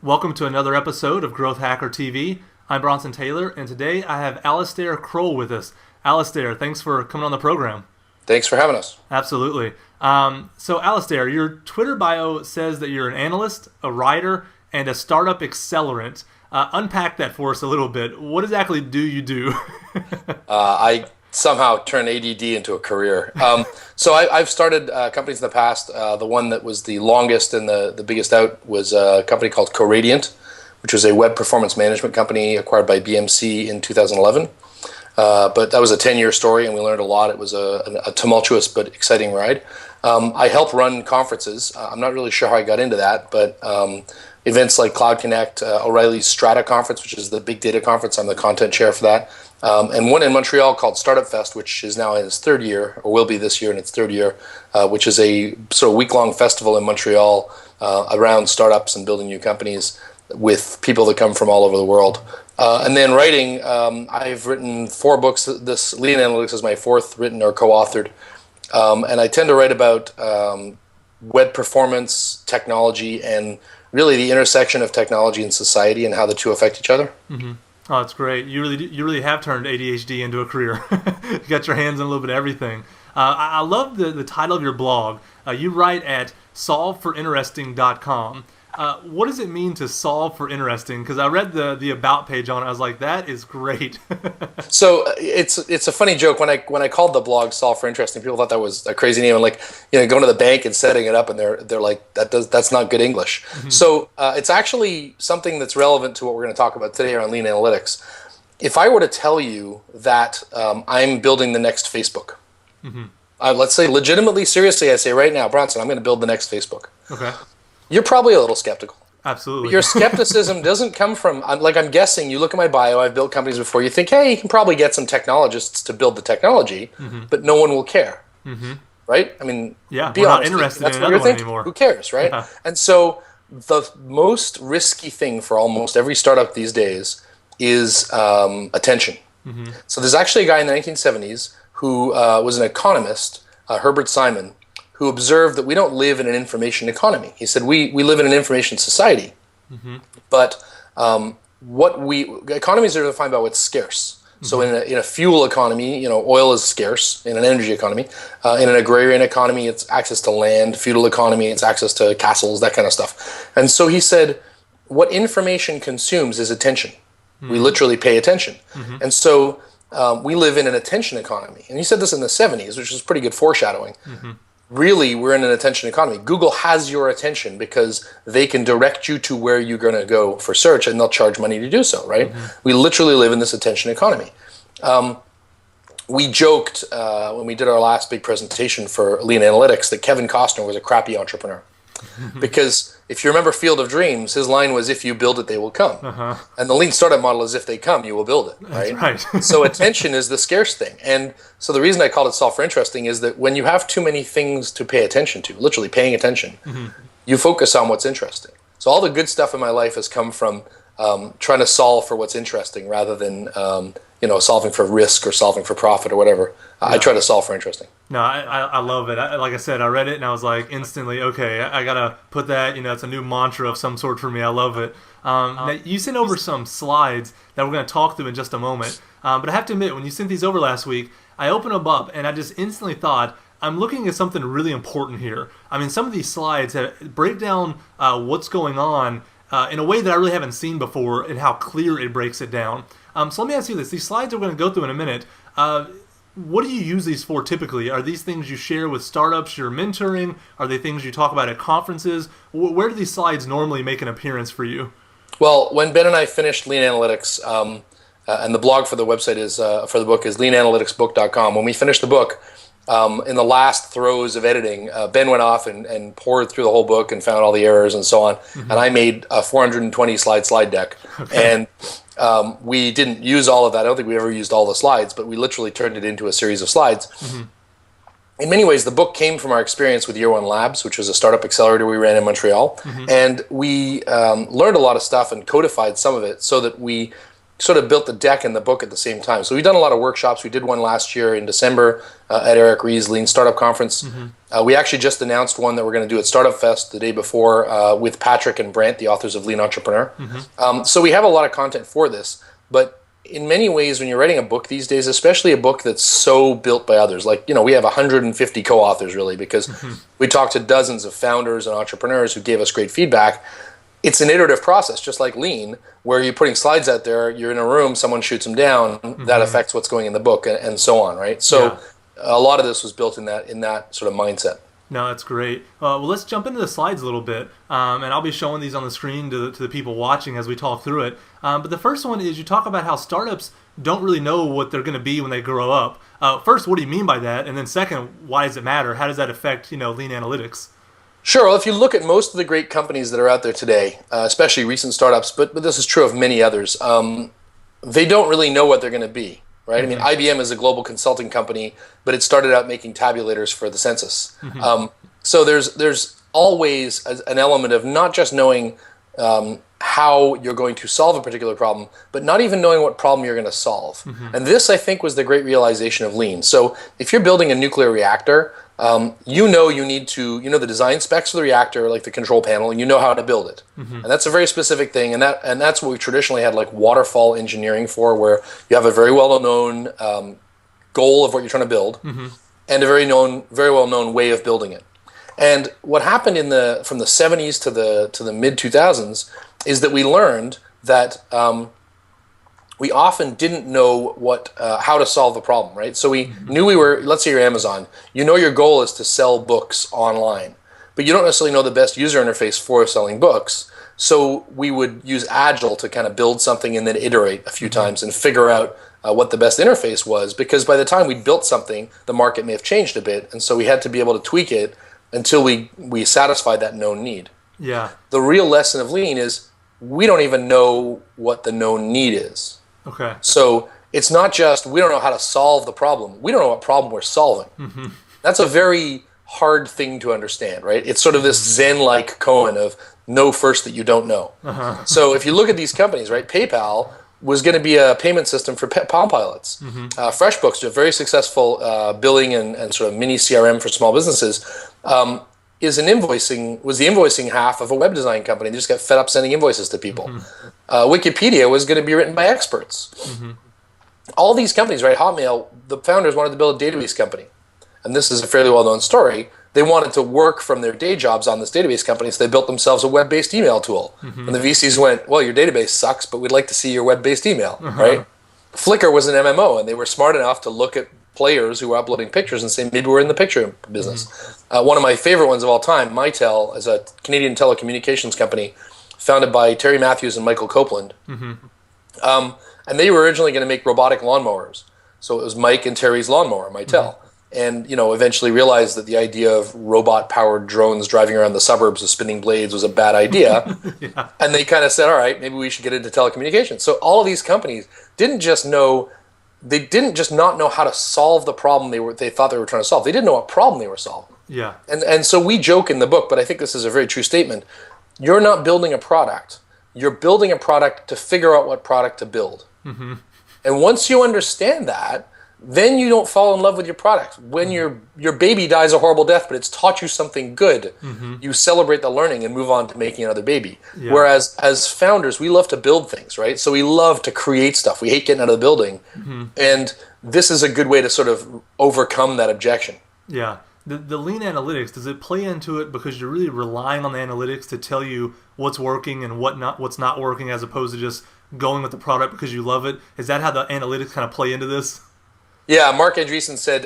Welcome to another episode of Growth Hacker TV. I'm Bronson Taylor, and today I have Alistair Croll with us. Alistair, thanks for coming on the program. Thanks for having us. Absolutely. So Alistair, your Twitter bio says that you're an analyst, a writer, and a startup accelerant. Unpack that for us a little bit. What exactly do you do? I somehow turned ADD into a career. So I've started companies in the past. The one that was the longest and the biggest out was a company called Coradiant, which was a web performance management company acquired by BMC in 2011. But that was a 10-year story, and we learned a lot. It was a tumultuous but exciting ride. I help run conferences. I'm not really sure how I got into that, but events like Cloudconnect, O'Reilly's Strata conference, which is the big data conference. I'm the content chair for that. And one in Montreal called Startupfest, which is now in its third year, or will be this year in its third year, which is a sort of week-long festival in Montreal around startups and building new companies with people that come from all over the world. And then writing, I've written 4 books. This Lean Analytics is my 4th written or co-authored. And I tend to write about web performance, technology, and really the intersection of technology and society and how the two affect each other. Mm-hmm. Oh, that's great. You really have turned ADHD into a career. You got your hands on a little bit of everything. I love the title of your blog. You write at solveforineresting.com. What does it mean to solve for interesting? Because I read the about page on it. I was like, that is great. So it's a funny joke. When I called the blog "Solve for Interesting," people thought that was a crazy name. And going to the bank and setting it up, and they're like, that's not good English. Mm-hmm. So it's actually something that's relevant to what we're going to talk about today around lean analytics. If I were to tell you that I'm building the next Facebook, mm-hmm. Let's say legitimately, seriously, I say right now, Bronson, I'm going to build the next Facebook. Okay. You're probably a little skeptical. Absolutely. But your skepticism doesn't come from, I'm guessing, you look at my bio, I've built companies before, you think, hey, you can probably get some technologists to build the technology, mm-hmm. but no one will care. Mm-hmm. Right? I mean, yeah, be we're honest, not interested that's in what another you're one anymore. Who cares, right? Yeah. And so the most risky thing for almost every startup these days is attention. Mm-hmm. So there's actually a guy in the 1970s who was an economist, Herbert Simon, who observed that we don't live in an information economy. He said we live in an information society, mm-hmm. but economies are defined by what's scarce. Mm-hmm. So in a fuel economy, oil is scarce. In an energy economy, in an agrarian economy, it's access to land. Feudal economy, it's access to castles, that kind of stuff. And so he said, what information consumes is attention. Mm-hmm. We literally pay attention, mm-hmm. and so we live in an attention economy. And he said this in the 70s, which is pretty good foreshadowing. Mm-hmm. Really, we're in an attention economy. Google has your attention because they can direct you to where you're going to go for search, and they'll charge money to do so, right? Mm-hmm. We literally live in this attention economy. We joked when we did our last big presentation for Lean Analytics that Kevin Costner was a crappy entrepreneur. Because if you remember Field of Dreams, his line was, if you build it, they will come. Uh-huh. And the lean startup model is, if they come, you will build it, right? That's right. So attention is the scarce thing. And so the reason I called it Solve for Interesting is that when you have too many things to pay attention to, literally paying attention, mm-hmm. you focus on what's interesting. So all the good stuff in my life has come from trying to solve for what's interesting rather than solving for risk or solving for profit or whatever. Yeah. I try to solve for interesting. No, I love it. Like I said, I read it and I was like instantly, okay, I got to put that, it's a new mantra of some sort for me. I love it. Now you sent over some slides that we're going to talk through in just a moment. But I have to admit, when you sent these over last week, I opened them up and I just instantly thought, I'm looking at something really important here. I mean, some of these slides break down what's going on in a way that I really haven't seen before and how clear it breaks it down. So let me ask you this. These slides we're going to go through in a minute. What do you use these for typically? Are these things you share with startups you're mentoring? Are they things you talk about at conferences? Where do these slides normally make an appearance for you? Well, when Ben and I finished Lean Analytics, and the blog for the website is for the book is leananalyticsbook.com. When we finished the book, in the last throes of editing, Ben went off and poured through the whole book and found all the errors and so on. Mm-hmm. And I made a 420 slide deck. Okay. And we didn't use all of that. I don't think we ever used all the slides, but we literally turned it into a series of slides. Mm-hmm. In many ways, the book came from our experience with YearOneLabs, which was a startup accelerator we ran in Montreal. Mm-hmm. And we learned a lot of stuff and codified some of it so that we sort of built the deck and the book at the same time. So we've done a lot of workshops. We did one last year in December at Eric Rie's Lean Startup Conference. We actually just announced one that we're going to do at Startupfest the day before with Patrick and Brant, the authors of Lean Entrepreneur. So we have a lot of content for this, but in many ways, when you're writing a book these days, especially a book that's so built by others, like, we have 150 co-authors really, because we talked to dozens of founders and entrepreneurs who gave us great feedback. It's an iterative process, just like Lean, where you're putting slides out there, you're in a room, someone shoots them down, that affects what's going in the book, and so on, right? So a lot of this was built in that sort of mindset. No, that's great. Well, let's jump into the slides a little bit, and I'll be showing these on the screen to the people watching as we talk through it. But the first one is you talk about how startups don't really know what they're going to be when they grow up. First, what do you mean by that? And then second, why does it matter? How does that affect lean analytics? Sure. Well, if you look at most of the great companies that are out there today, especially recent startups, but this is true of many others, they don't really know what they're going to be. Right? I mean, IBM is a global consulting company, but it started out making tabulators for the census. So there's always an element of not just knowing how you're going to solve a particular problem, but not even knowing what problem you're going to solve. And this, I think, was the great realization of Lean. So if you're building a nuclear reactor, you need to, the design specs for the reactor, like the control panel, and you know how to build it. And that's a very specific thing, and that's what we traditionally had like waterfall engineering for, where you have a very well-known goal of what you're trying to build, and a very well-known way of building it. And what happened from the 70s to the mid 2000s is that we learned that we often didn't know how to solve the problem, right? So we knew let's say you're Amazon, your goal is to sell books online, but you don't necessarily know the best user interface for selling books. So we would use Agile to kind of build something and then iterate a few times and figure out what the best interface was, because by the time we built something, the market may have changed a bit, and so we had to be able to tweak it until we satisfied that known need. Yeah. The real lesson of Lean is we don't even know what the known need is. Okay. So it's not just we don't know how to solve the problem. We don't know what problem we're solving. That's a very hard thing to understand, right? It's sort of this Zen-like koan of know first that you don't know. So if you look at these companies, right, PayPal was going to be a payment system for Palm Pilots. FreshBooks, a very successful billing and sort of mini CRM for small businesses, was the invoicing half of a web design company. They just got fed up sending invoices to people. Wikipedia was going to be written by experts. All these companies, right? Hotmail, the founders wanted to build a database company, and this is a fairly well-known story. They wanted to work from their day jobs on this database company, so they built themselves a web-based email tool. And the VCs went, well, your database sucks, but we'd like to see your web-based email, right? Flickr was an MMO, and they were smart enough to look at players who were uploading pictures and say, maybe we're in the picture business. One of my favorite ones of all time, Mitel, is a Canadian telecommunications company founded by Terry Matthews and Michael Copeland. And they were originally going to make robotic lawnmowers. So it was Mike and Terry's lawnmower, Mitel. And, eventually realized that the idea of robot-powered drones driving around the suburbs with spinning blades was a bad idea. And they kind of said, all right, maybe we should get into telecommunications. So all of these companies didn't just not know how to solve the problem they thought they were trying to solve. They didn't know what problem they were solving. Yeah. And so we joke in the book, but I think this is a very true statement. You're not building a product. You're building a product to figure out what product to build. And once you understand that, then you don't fall in love with your product. When your baby dies a horrible death, but it's taught you something good, you celebrate the learning and move on to making another baby. Yeah. Whereas as founders, we love to build things, right? So we love to create stuff. We hate getting out of the building. And this is a good way to sort of overcome that objection. Yeah. The lean analytics, does it play into it because you're really relying on the analytics to tell you what's working and what's not working, as opposed to just going with the product because you love it? Is that how the analytics kind of play into this? Yeah, Mark Andreessen said,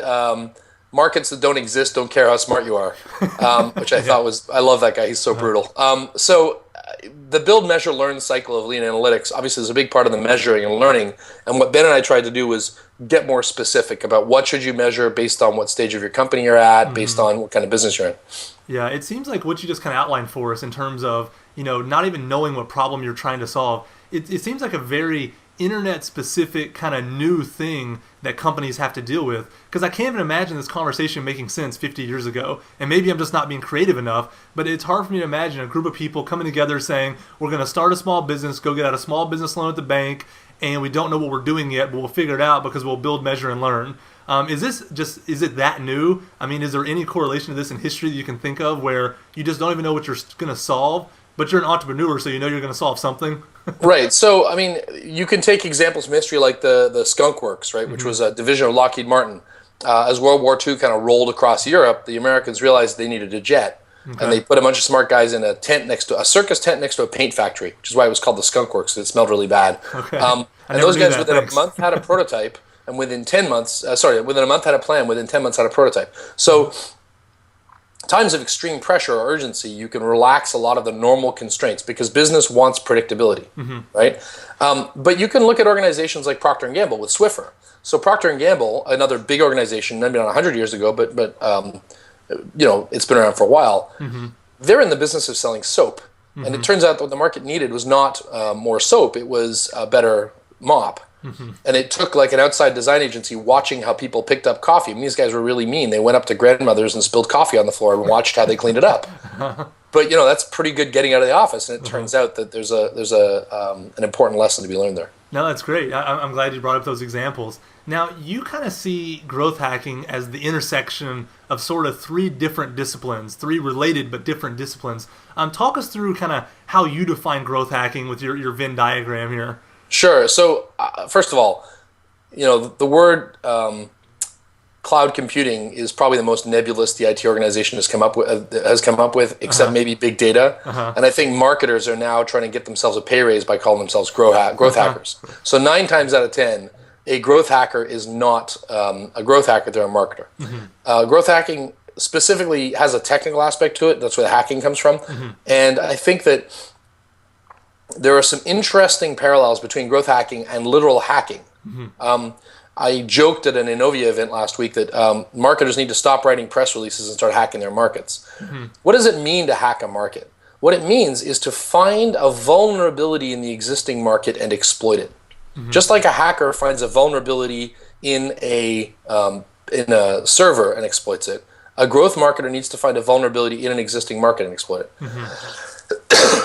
markets that don't exist don't care how smart you are, which I thought I love that guy. He's so brutal. So the build, measure, learn cycle of lean analytics obviously is a big part of the measuring and learning. And what Ben and I tried to do was get more specific about what should you measure based on what stage of your company you're at, based on what kind of business you're in. Yeah, it seems like what you just kind of outlined for us in terms of, not even knowing what problem you're trying to solve, it seems like a very internet-specific kind of new thing that companies have to deal with. Because I can't even imagine this conversation making sense 50 years ago. And maybe I'm just not being creative enough, but it's hard for me to imagine a group of people coming together saying, we're going to start a small business, go get out a small business loan at the bank, and we don't know what we're doing yet, but we'll figure it out because we'll build, measure, and learn. Is it that new? I mean, is there any correlation to this in history that you can think of where you just don't even know what you're going to solve, but you're an entrepreneur, so you know you're going to solve something? Right. So, I mean, you can take examples from history like the Skunk Works, right, which was a division of Lockheed Martin. As World War II kind of rolled across Europe, the Americans realized they needed a jet. Okay. And they put a bunch of smart guys in a circus tent next to a paint factory, which is why it was called the Skunk Works. It smelled really bad. Okay. And those guys within a month had a prototype, and within 10 months, within a month had a plan, within 10 months had a prototype. So times of extreme pressure or urgency, you can relax a lot of the normal constraints because business wants predictability, right? But you can look at organizations like Procter & Gamble with Swiffer. So Procter & Gamble, another big organization, maybe not 100 years ago, but it's been around for a while. They're in the business of selling soap. And it turns out that what the market needed was not more soap, it was a better mop. And it took like an outside design agency watching how people picked up coffee. I mean, these guys were really mean. They went up to grandmothers and spilled coffee on the floor and watched how they cleaned it up. But that's pretty good getting out of the office. And it turns out that there's an important lesson to be learned there. No, that's great. I'm glad you brought up those examples. Now, you kind of see growth hacking as the intersection of sort of three different disciplines, three related but different disciplines. Talk us through kind of how you define growth hacking with your Venn diagram here. Sure. So, first of all, the word cloud computing is probably the most nebulous the IT organization has come up with, except maybe big data. And I think marketers are now trying to get themselves a pay raise by calling themselves growth hackers. So 9 times out of 10, a growth hacker is not a growth hacker; they're a marketer. Growth hacking specifically has a technical aspect to it. That's where the hacking comes from. And I think that there are some interesting parallels between growth hacking and literal hacking. I joked at an Innovia event last week that marketers need to stop writing press releases and start hacking their markets. What does it mean to hack a market? What it means is to find a vulnerability in the existing market and exploit it. Just like a hacker finds a vulnerability in a server and exploits it, a growth marketer needs to find a vulnerability in an existing market and exploit it.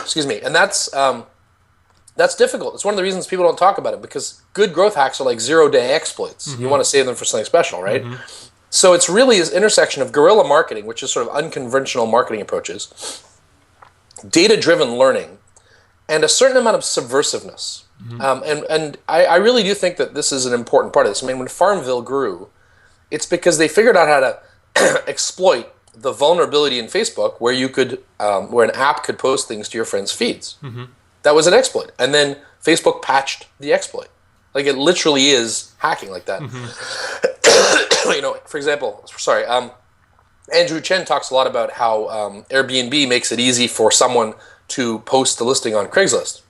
Excuse me. And that's difficult. It's one of the reasons people don't talk about it, because good growth hacks are like 0-day exploits. You want to save them for something special, right? So it's really this intersection of guerrilla marketing, which is sort of unconventional marketing approaches, data-driven learning, and a certain amount of subversiveness. And I really do think that this is an important part of this. I mean, when Farmville grew, it's because they figured out how to exploit the vulnerability in Facebook where you could, where an app could post things to your friends' feeds. That was an exploit. And then Facebook patched the exploit. Like, it literally is hacking like that. For example, Andrew Chen talks a lot about how Airbnb makes it easy for someone to post the listing on Craigslist.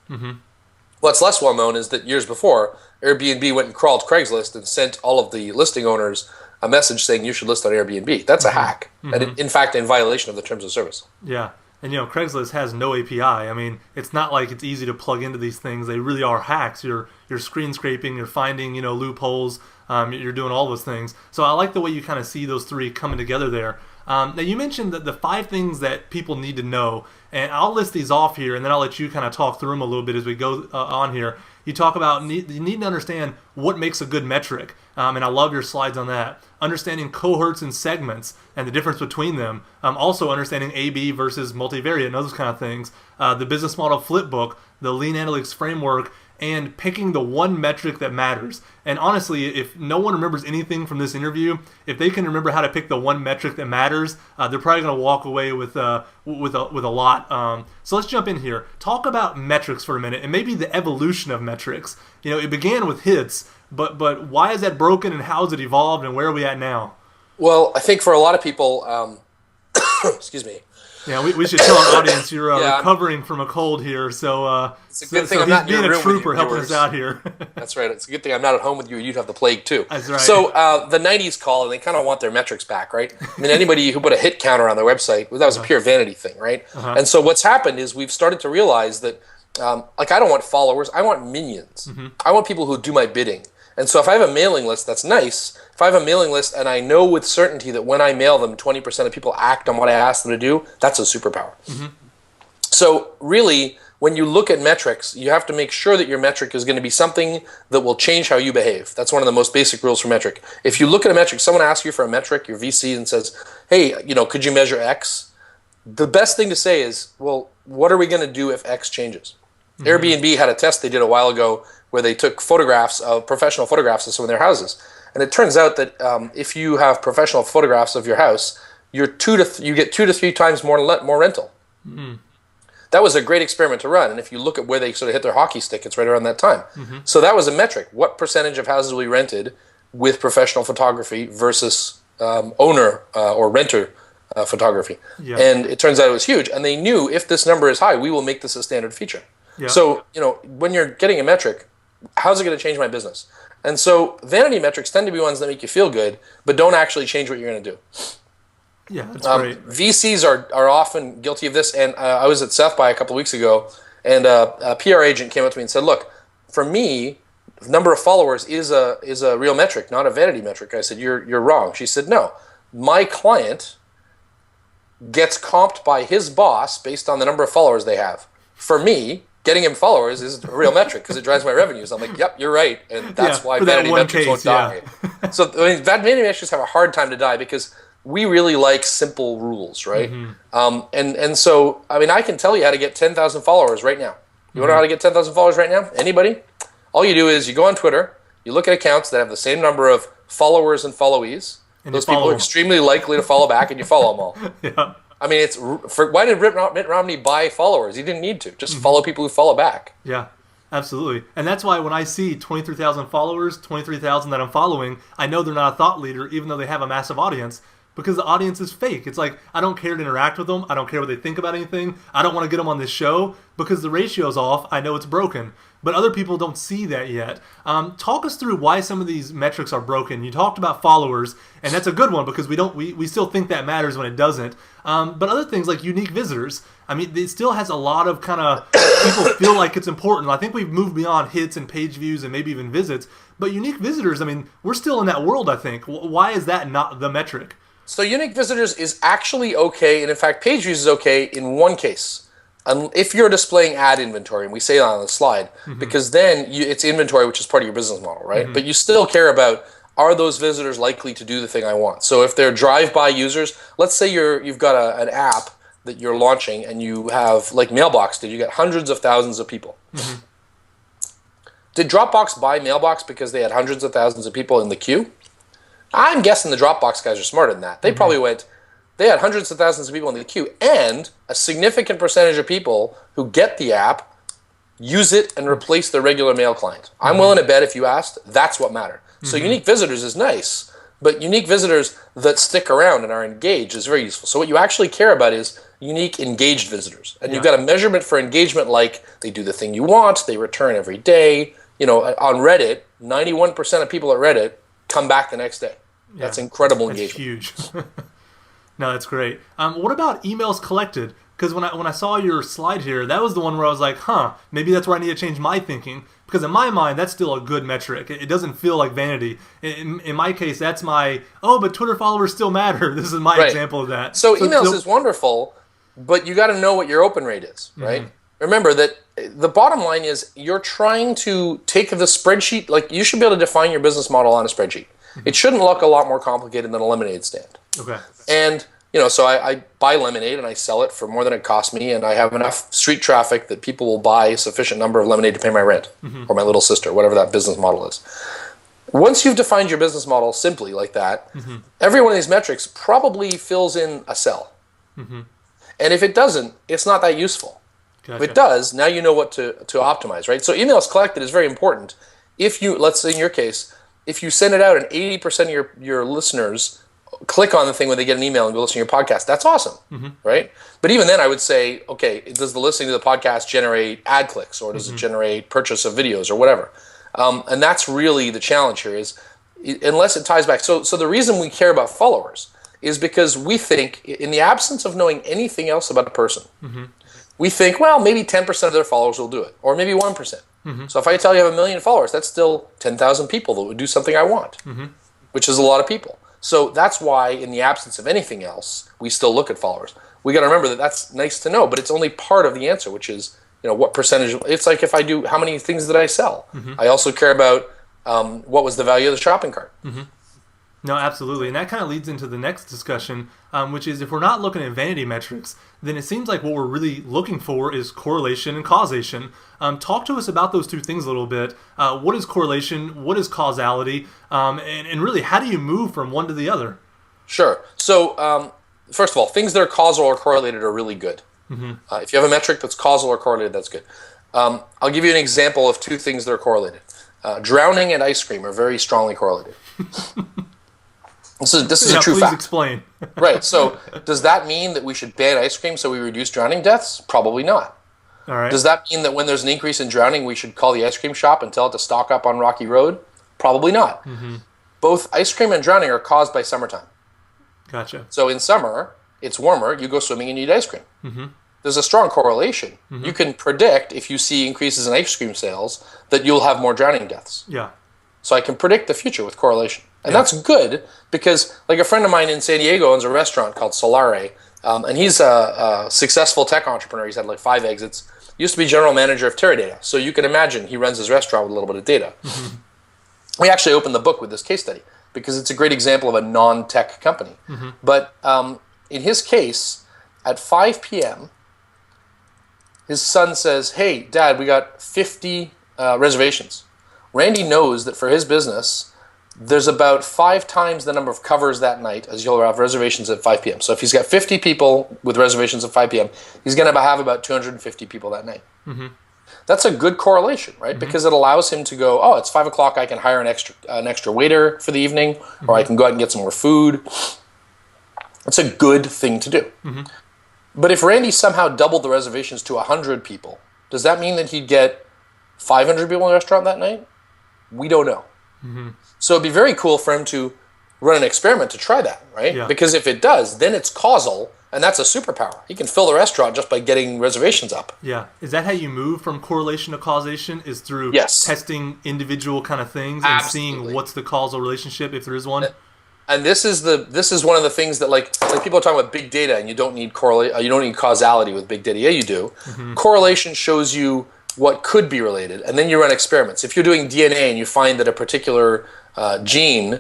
What's less well known is that years before, Airbnb went and crawled Craigslist and sent all of the listing owners a message saying you should list on Airbnb. That's a hack. And in fact, in violation of the terms of service. Yeah. And Craigslist has no API. I mean, it's not like it's easy to plug into these things. They really are hacks. You're screen scraping, you're finding, loopholes, you're doing all those things. So I like the way you kind of see those three coming together there. Now, you mentioned that the 5 things that people need to know, and I'll list these off here, and then I'll let you kind of talk through them a little bit as we go on here. You talk about you need to understand what makes a good metric, and I love your slides on that. Understanding cohorts and segments and the difference between them. Also understanding A/B versus multivariate and those kind of things. The business model flip book, the lean analytics framework, and picking the one metric that matters. And honestly, if no one remembers anything from this interview, if they can remember how to pick the one metric that matters, they're probably going to walk away with a lot. So let's jump in here. Talk about metrics for a minute, and maybe the evolution of metrics. It began with hits, but why is that broken, and how has it evolved, and where are we at now? Well, I think for a lot of people, excuse me. Yeah, we should tell our audience you're recovering from a cold here, so it's a good thing I'm not he's being a trooper helping us out here. That's right. It's a good thing I'm not at home with you. You'd have the plague too. That's right. So the '90s call, and they kind of want their metrics back, right? I mean, anybody who put a hit counter on their website, that was a pure vanity thing, right? And so what's happened is we've started to realize that, I don't want followers. I want minions. I want people who do my bidding. And so if I have a mailing list, that's nice. If I have a mailing list and I know with certainty that when I mail them, 20% of people act on what I ask them to do, that's a superpower. So really, when you look at metrics, you have to make sure that your metric is going to be something that will change how you behave. That's one of the most basic rules for metric. If you look at a metric, someone asks you for a metric, your VC, and says, hey, could you measure X? The best thing to say is, well, what are we going to do if X changes? Mm-hmm. Airbnb had a test they did a while ago where they took professional photographs of some of their houses. And it turns out that if you have professional photographs of your house, you get 2 to 3 times more rental. Mm-hmm. That was a great experiment to run. And if you look at where they sort of hit their hockey stick, it's right around that time. Mm-hmm. So that was a metric. What percentage of houses we rented with professional photography versus owner or renter photography? Yeah. And it turns out it was huge. And they knew if this number is high, we will make this a standard feature. Yeah. So, when you're getting a metric, how's it going to change my business? And so vanity metrics tend to be ones that make you feel good, but don't actually change what you're going to do. Yeah, that's great. VCs are often guilty of this, and I was at South by a couple of weeks ago, and a PR agent came up to me and said, "Look, for me, the number of followers is a real metric, not a vanity metric." I said, "You're wrong." She said, "No, my client gets comped by his boss based on the number of followers they have. For me, getting him followers is a real metric because it drives my revenues." I'm like, "Yep, you're right," and that's why vanity metrics won't die. So vanity metrics have a hard time to die because we really like simple rules, right? Mm-hmm. And so, I can tell you how to get 10,000 followers right now. You want to know how to get 10,000 followers right now? Anybody? All you do is you go on Twitter, you look at accounts that have the same number of followers and followees. And those people are extremely likely to follow back, and you follow them all. Yeah. Why did Mitt Romney buy followers? He didn't need to. Just follow people who follow back. Yeah. Absolutely. And that's why when I see 23,000 followers, 23,000 that I'm following, I know they're not a thought leader, even though they have a massive audience. Because the audience is fake. It's like, I don't care to interact with them. I don't care what they think about anything. I don't want to get them on this show because the ratio's off. I know it's broken. But other people don't see that yet. Talk us through why some of these metrics are broken. You talked about followers, and that's a good one because we still think that matters when it doesn't. But other things like unique visitors, it still has a lot of kind of people feel like it's important. I think we've moved beyond hits and page views and maybe even visits. But unique visitors, we're still in that world, I think. Why is that not the metric? So unique visitors is actually okay, and in fact, page views is okay in one case. If you're displaying ad inventory, and we say that on the slide, because then it's inventory, which is part of your business model, right? Mm-hmm. But you still care about, are those visitors likely to do the thing I want? So if they're drive-by users, let's say you've got an app that you're launching, and you have, like Mailbox did, you get hundreds of thousands of people. Mm-hmm. Did Dropbox buy Mailbox because they had hundreds of thousands of people in the queue? I'm guessing the Dropbox guys are smarter than that. They probably they had hundreds of thousands of people in the queue, and a significant percentage of people who get the app use it and replace their regular mail client. I'm willing to bet if you asked, that's what mattered. So unique visitors is nice, but unique visitors that stick around and are engaged is very useful. So what you actually care about is unique engaged visitors. And you've got a measurement for engagement like they do the thing you want, they return every day. On Reddit, 91% of people at Reddit come back the next day. Yeah, that's incredible engagement. That's huge. No, that's great. What about emails collected? Because when I saw your slide here, that was the one where I was like, maybe that's where I need to change my thinking. Because in my mind, that's still a good metric. It doesn't feel like vanity. In my case, that's but Twitter followers still matter. This is my example of that. So emails is wonderful, but you got to know what your open rate is, right? Remember that the bottom line is you're trying to take the spreadsheet, like you should be able to define your business model on a spreadsheet. It shouldn't look a lot more complicated than a lemonade stand. Okay. And, so I buy lemonade and I sell it for more than it cost me, and I have enough street traffic that people will buy a sufficient number of lemonade to pay my rent or my little sister, whatever that business model is. Once you've defined your business model simply like that, every one of these metrics probably fills in a cell. And if it doesn't, it's not that useful. Gotcha. If it does, now you know what to optimize, right? So emails collected is very important. If you, let's say in your case, if you send it out and 80% of your listeners click on the thing when they get an email and go listen to your podcast, that's awesome, right? But even then I would say, okay, does the listening to the podcast generate ad clicks, or does it generate purchase of videos or whatever? And that's really the challenge here is, unless it ties back. So the reason we care about followers is because we think, in the absence of knowing anything else about a person, we think, well, maybe 10% of their followers will do it, or maybe 1%. So if I tell you I have 1 million followers, that's still 10,000 people that would do something I want, which is a lot of people. So that's why, in the absence of anything else, we still look at followers. We got to remember that that's nice to know, but it's only part of the answer, which is what percentage. It's like if I do, how many things did I sell? I also care about what was the value of the shopping cart. No, absolutely. And that kind of leads into the next discussion, which is if we're not looking at vanity metrics, then it seems like what we're really looking for is correlation and causation. Talk to us about those two things a little bit. What is correlation? What is causality? And really, how do you move from one to the other? Sure. So, first of all, things that are causal or correlated are really good. If you have a metric that's causal or correlated, that's good. I'll give you an example of two things that are correlated. Drowning and ice cream are very strongly correlated. This is a true please fact. Explain. Right. So does that mean that we should ban ice cream so we reduce drowning deaths? Probably not. All right. Does that mean that when there's an increase in drowning, we should call the ice cream shop and tell it to stock up on Rocky Road? Probably not. Both ice cream and drowning are caused by summertime. Gotcha. So in summer, it's warmer, you go swimming and you eat ice cream. There's a strong correlation. You can predict, if you see increases in ice cream sales, that you'll have more drowning deaths. Yeah. So I can predict the future with correlation. And that's good because, like, a friend of mine in San Diego owns a restaurant called Solare, and he's a successful tech entrepreneur. He's had like 5 exits. Used to be general manager of Teradata. So you can imagine he runs his restaurant with a little bit of data. We actually opened the book with this case study because it's a great example of a non-tech company. But in his case, at 5 p.m., his son says, "Hey, Dad, we got 50 reservations." Randy knows that for his business, there's about 5 times the number of covers that night as you'll have reservations at 5 p.m. So if he's got 50 people with reservations at 5 p.m., he's going to have about 250 people that night. That's a good correlation, right? Because it allows him to go, oh, it's 5 o'clock, I can hire an extra waiter for the evening, or I can go out and get some more food. It's a good thing to do. But if Randy somehow doubled the reservations to 100 people, does that mean that he'd get 500 people in the restaurant that night? We don't know. So it'd be very cool for him to run an experiment to try that, right? Yeah. Because if it does, then it's causal, and that's a superpower. He can fill the restaurant just by getting reservations up. Yeah. Is that how you move from correlation to causation? Is through testing individual kind of things and seeing what's the causal relationship, if there is one? And this is one of the things that like people are talking about big data, and you don't need you don't need causality with big data. Yeah, you do. Correlation shows you what could be related, and then you run experiments. If you're doing DNA and you find that a particular gene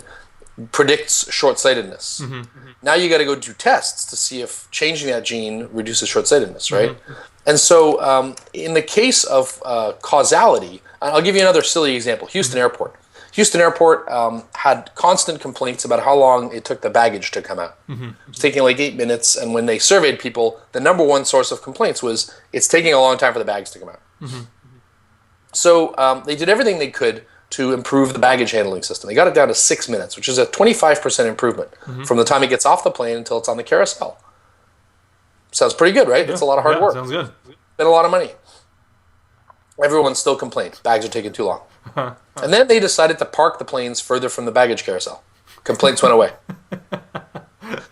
predicts short-sightedness, now you got to go do tests to see if changing that gene reduces short-sightedness, right? And so in the case of causality, I'll give you another silly example. Houston Airport. Houston Airport had constant complaints about how long it took the baggage to come out. It was taking like 8 minutes, and when they surveyed people, the number one source of complaints was it's taking a long time for the bags to come out. So they did everything they could to improve the baggage handling system. They got it down to 6 minutes, which is a 25% improvement from the time it gets off the plane until it's on the carousel. Sounds pretty good, right? It's a lot of hard work. Sounds good. Spent a lot of money. Everyone still complained. Bags are taking too long. And then they decided to park the planes further from the baggage carousel. Complaints went away.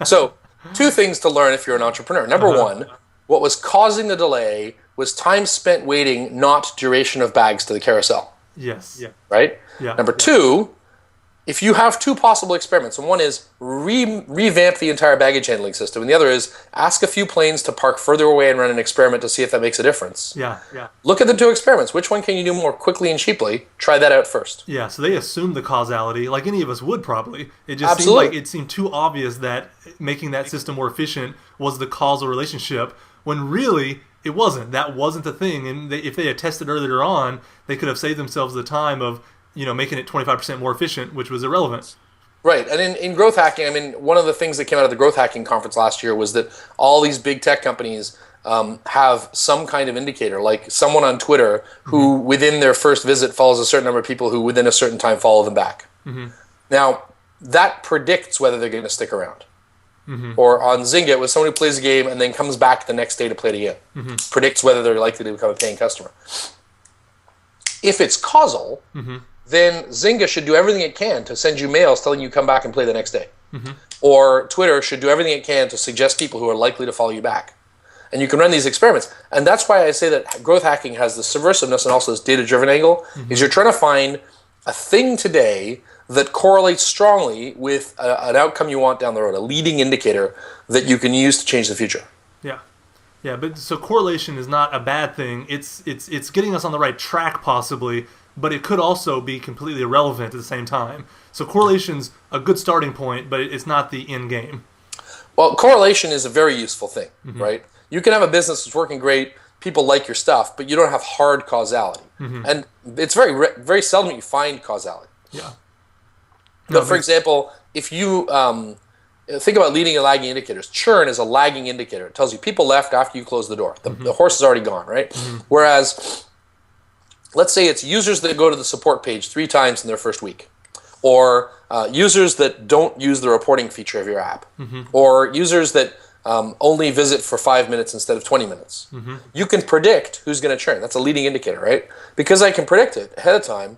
So, 2 things to learn if you're an entrepreneur. Number one, what was causing the delay was time spent waiting, not duration of bags to the carousel. Yes. Yeah. Right? Yeah. Number 2, if you have 2 possible experiments, and one is revamp the entire baggage handling system, and the other is ask a few planes to park further away and run an experiment to see if that makes a difference. Yeah. Look at the 2 experiments. Which one can you do more quickly and cheaply? Try that out first. Yeah, so they assumed the causality, like any of us would probably. It just Absolutely. seemed too obvious that making that system more efficient was the causal relationship, when really it wasn't. That wasn't the thing. And if they had tested earlier on, they could have saved themselves the time of making it 25% more efficient, which was irrelevant. Right. And in growth hacking, I mean, one of the things that came out of the growth hacking conference last year was that all these big tech companies have some kind of indicator, like someone on Twitter who within their first visit follows a certain number of people who within a certain time follow them back. Now, that predicts whether they're going to stick around. Or on Zynga, it was someone who plays a game and then comes back the next day to play it again. Predicts whether they're likely to become a paying customer. If it's causal, then Zynga should do everything it can to send you mails telling you come back and play the next day. Or Twitter should do everything it can to suggest people who are likely to follow you back. And you can run these experiments. And that's why I say that growth hacking has this subversiveness and also this data-driven angle, is you're trying to find a thing today that correlates strongly with an outcome you want down the road, a leading indicator that you can use to change the future. Yeah. Yeah, but so correlation is not a bad thing. It's getting us on the right track possibly, but it could also be completely irrelevant at the same time. So correlation's a good starting point, but it's not the end game. Well, correlation is a very useful thing, right? You can have a business that's working great, people like your stuff, but you don't have hard causality. And it's very seldom you find causality. Yeah. But for example, if you think about leading and lagging indicators, churn is a lagging indicator. It tells you people left after you close the door. The horse is already gone, right? Whereas, let's say it's users that go to the support page 3 times in their first week, or users that don't use the reporting feature of your app, or users that only visit for 5 minutes instead of 20 minutes. You can predict who's going to churn. That's a leading indicator, right? Because I can predict it ahead of time,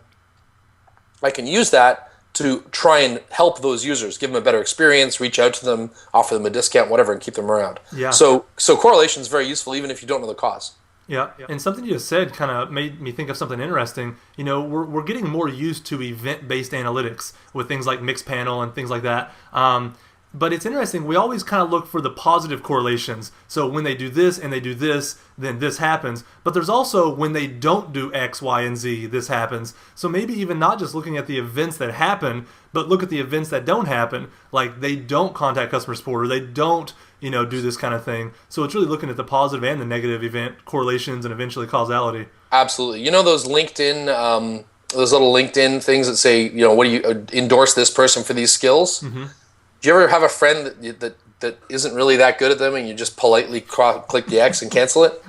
I can use that to try and help those users, give them a better experience, reach out to them, offer them a discount, whatever, and keep them around. Yeah. So correlation is very useful even if you don't know the cause. Yeah, and something you just said kind of made me think of something interesting. You know, we're getting more used to event-based analytics with things like Mixpanel and things like that. But it's interesting, we always kind of look for the positive correlations. So when they do this and they do this, then this happens. But there's also when they don't do X, Y, and Z, this happens. So maybe even not just looking at the events that happen, but look at the events that don't happen. Like they don't contact customer support or they don't, do this kind of thing. So it's really looking at the positive and the negative event correlations and eventually causality. Absolutely. You know those LinkedIn, those little LinkedIn things that say, what do you endorse this person for these skills? Do you ever have a friend that isn't really that good at them and you just politely click the X and cancel it?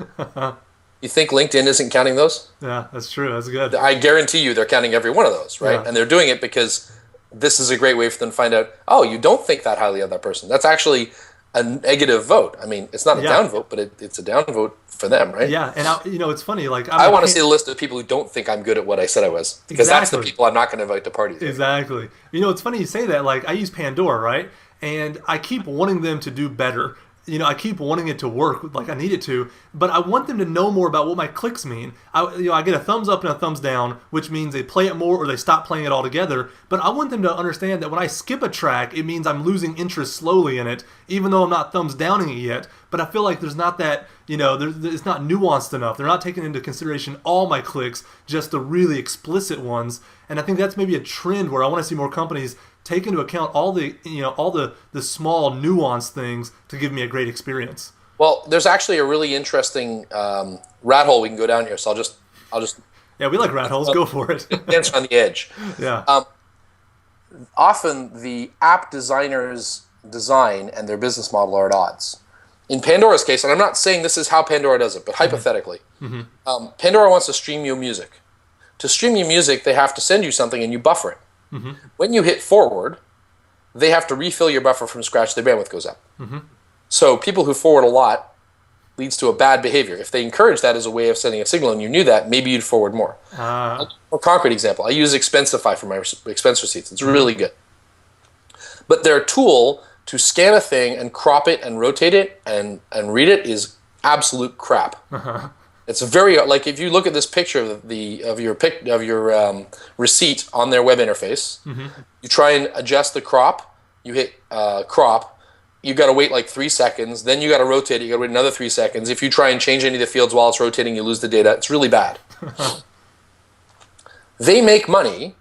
You think LinkedIn isn't counting those? Yeah, that's true. That's good. I guarantee you they're counting every one of those, right? Yeah. And they're doing it because this is a great way for them to find out, oh, you don't think that highly of that person. That's actually a negative vote. I mean, it's not a down vote, but it's a down vote for them, right? Yeah, and it's funny. Like I want to see a list of people who don't think I'm good at what I said I was, because that's the people I'm not going to invite to parties. Exactly. It's funny you say that. Like I use Pandora, right? And I keep wanting them to do better. I keep wanting it to work like I need it to, but I want them to know more about what my clicks mean. I get a thumbs up and a thumbs down, which means they play it more or they stop playing it altogether. But I want them to understand that when I skip a track, it means I'm losing interest slowly in it, even though I'm not thumbs downing it yet. But I feel like there's not that, it's not nuanced enough. They're not taking into consideration all my clicks, just the really explicit ones. And I think that's maybe a trend where I want to see more companies take into account all the small nuanced things to give me a great experience. Well, there's actually a really interesting rat hole we can go down here. So I'll just yeah, we like rat holes. Go for it. dance on the edge. Yeah. Often the app designers' design and their business model are at odds. In Pandora's case, and I'm not saying this is how Pandora does it, but hypothetically, Pandora wants to stream you music. To stream you music, they have to send you something and you buffer it. When you hit forward, they have to refill your buffer from scratch. Their bandwidth goes up. So people who forward a lot leads to a bad behavior. If they encourage that as a way of sending a signal and you knew that, maybe you'd forward more. A concrete example, I use Expensify for my expense receipts. It's really good. But their tool to scan a thing and crop it and rotate it and read it is absolute crap. It's very, like if you look at this picture of your receipt on their web interface, you try and adjust the crop, you hit crop, you got to wait like 3 seconds, then you got to rotate it, you got to wait another 3 seconds. If you try and change any of the fields while it's rotating, you lose the data. It's really bad. They make money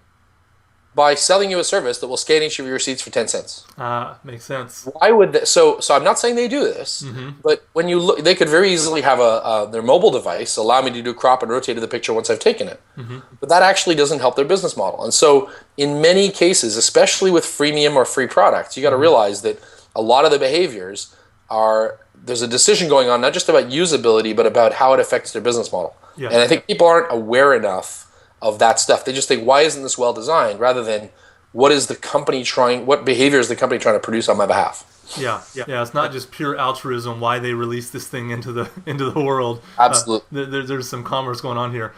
by selling you a service that will scan each of your receipts for 10 cents. Makes sense. Why would they? So I'm not saying they do this, but when you look, they could very easily have their mobile device allow me to do crop and rotate the picture once I've taken it. But that actually doesn't help their business model. And so in many cases, especially with freemium or free products, you got to realize that a lot of the behaviors there's a decision going on, not just about usability, but about how it affects their business model. Yeah. And I think people aren't aware enough of that stuff. They just think, why isn't this well designed, rather than what behavior is the company trying to produce on my behalf? Yeah. It's not just pure altruism why they release this thing into the world. Absolutely. There's some commerce going on here.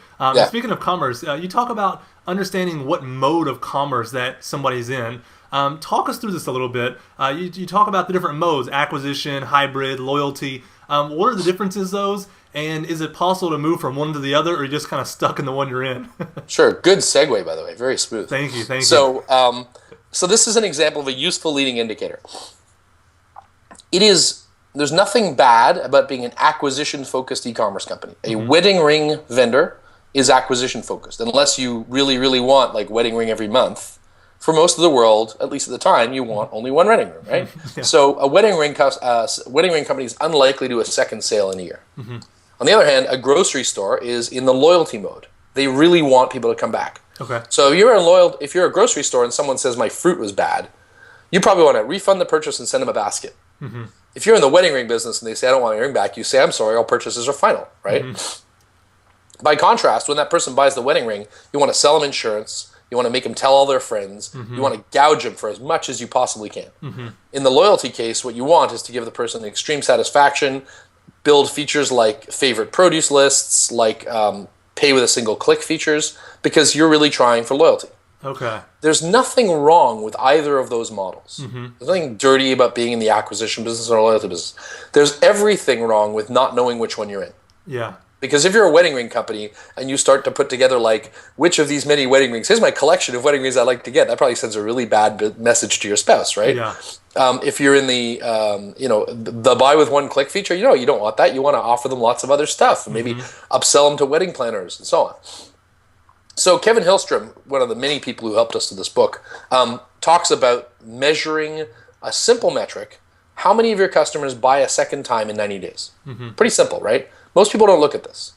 Speaking of commerce, you talk about understanding what mode of commerce that somebody's in. Talk us through this a little bit. You talk about the different modes: acquisition, hybrid, loyalty. What are the differences those? And is it possible to move from one to the other, or are you just kind of stuck in the one you're in? Sure. Good segue, by the way. Very smooth. Thank you. So this is an example of a useful leading indicator. It is there's nothing bad about being an acquisition-focused e-commerce company. A wedding ring vendor is acquisition-focused, unless you really, really want like wedding ring every month. For most of the world, at least at the time, you want only one wedding ring, right? Yeah. So a wedding ring company is unlikely to do a second sale in a year. On the other hand, a grocery store is in the loyalty mode. They really want people to come back. Okay. So if you're a grocery store and someone says my fruit was bad, you probably want to refund the purchase and send them a basket. If you're in the wedding ring business and they say I don't want my ring back, you say I'm sorry, all purchases are final, right? By contrast, when that person buys the wedding ring, you want to sell them insurance. You want to make them tell all their friends. You want to gouge them for as much as you possibly can. In the loyalty case, what you want is to give the person extreme satisfaction, build features like favorite produce lists, like pay with a single click features, because you're really trying for loyalty. Okay. There's nothing wrong with either of those models. There's nothing dirty about being in the acquisition business or loyalty business. There's everything wrong with not knowing which one you're in. Yeah. Because if you're a wedding ring company and you start to put together like, which of these many wedding rings, here's my collection of wedding rings I like to get, that probably sends a really bad message to your spouse, right? Yeah. If you're in the, the buy with one click feature, you don't want that. You want to offer them lots of other stuff and maybe upsell them to wedding planners and so on. So Kevin Hillstrom, one of the many people who helped us to this book, talks about measuring a simple metric. How many of your customers buy a second time in 90 days? Pretty simple, right? Most people don't look at this.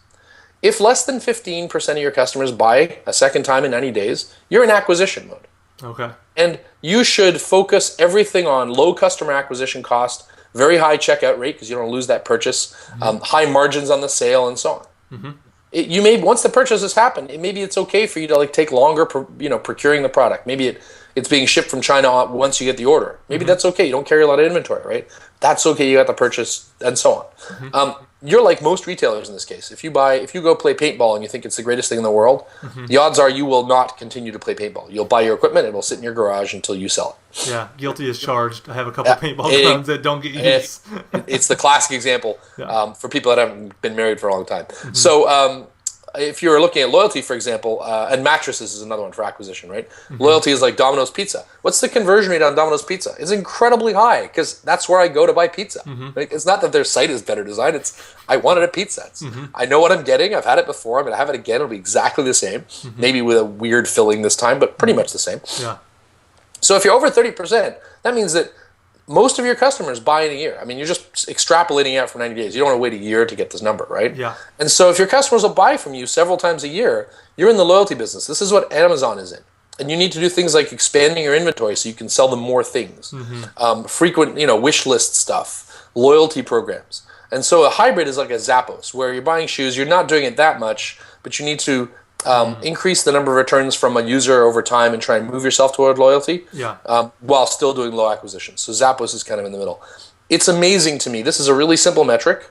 If less than 15% of your customers buy a second time in 90 days, you're in acquisition mode. Okay. And you should focus everything on low customer acquisition cost, very high checkout rate because you don't lose that purchase, high margins on the sale, and so on. Once the purchase has happened, maybe it's okay for you to like take longer, procuring the product. Maybe it's being shipped from China once you get the order. Maybe that's okay. You don't carry a lot of inventory, right? That's okay. You got the purchase, and so on. You're like most retailers in this case. If you go play paintball and you think it's the greatest thing in the world, the odds are you will not continue to play paintball. You'll buy your equipment, it will sit in your garage until you sell it. Yeah, guilty as charged. I have a couple paintball guns that don't get used. It's the classic example for people that haven't been married for a long time. So if you're looking at loyalty, for example, and mattresses is another one for acquisition, right? Loyalty is like Domino's Pizza. What's the conversion rate on Domino's Pizza? It's incredibly high because that's where I go to buy pizza. Like, it's not that their site is better designed. It's I wanted a pizza. I know what I'm getting. I've had it before. I'm going to have it again. It'll be exactly the same. Maybe with a weird filling this time, but pretty much the same. Yeah. So if you're over 30%, that means that most of your customers buy in a year. I mean, you're just extrapolating out for 90 days. You don't want to wait a year to get this number, right? Yeah. And so if your customers will buy from you several times a year, you're in the loyalty business. This is what Amazon is in. And you need to do things like expanding your inventory so you can sell them more things. Frequent, wish list stuff, loyalty programs. And so a hybrid is like a Zappos, where you're buying shoes, you're not doing it that much, but you need to increase the number of returns from a user over time and try and move yourself toward loyalty while still doing low acquisition. So Zappos is kind of in the middle. It's amazing to me. This is a really simple metric.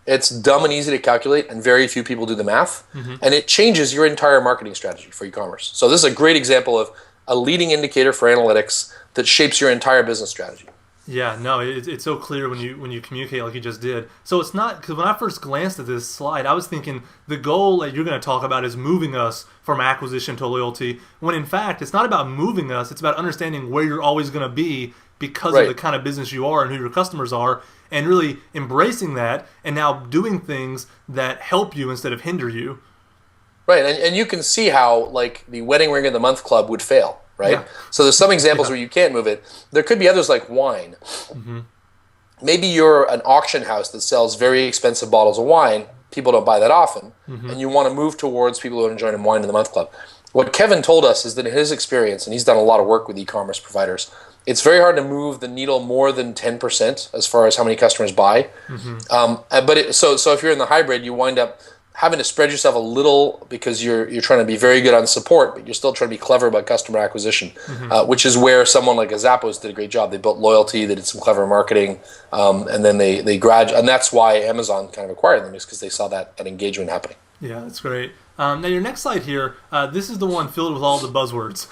It's dumb and easy to calculate, and very few people do the math. And it changes your entire marketing strategy for e-commerce. So this is a great example of a leading indicator for analytics that shapes your entire business strategy. Yeah, no, it's so clear when you communicate like you just did. So it's not, because when I first glanced at this slide, I was thinking the goal that you're going to talk about is moving us from acquisition to loyalty, when in fact it's not about moving us, it's about understanding where you're always going to be because of the kind of business you are and who your customers are, and really embracing that and now doing things that help you instead of hinder you. Right, and you can see how like the Wedding Ring of the Month Club would fail. Right? Yeah. So there's some examples where you can't move it. There could be others like wine. Maybe you're an auction house that sells very expensive bottles of wine. People don't buy that often. And you want to move towards people who are joining Wine in the Month Club. What Kevin told us is that in his experience, and he's done a lot of work with e-commerce providers, it's very hard to move the needle more than 10% as far as how many customers buy. So if you're in the hybrid, you wind up having to spread yourself a little because you're trying to be very good on support, but you're still trying to be clever about customer acquisition, which is where someone like a Zappos did a great job. They built loyalty, they did some clever marketing, and then they gradually, and that's why Amazon kind of acquired them, is because they saw that engagement happening. Yeah, that's great. Now your next slide here, this is the one filled with all the buzzwords,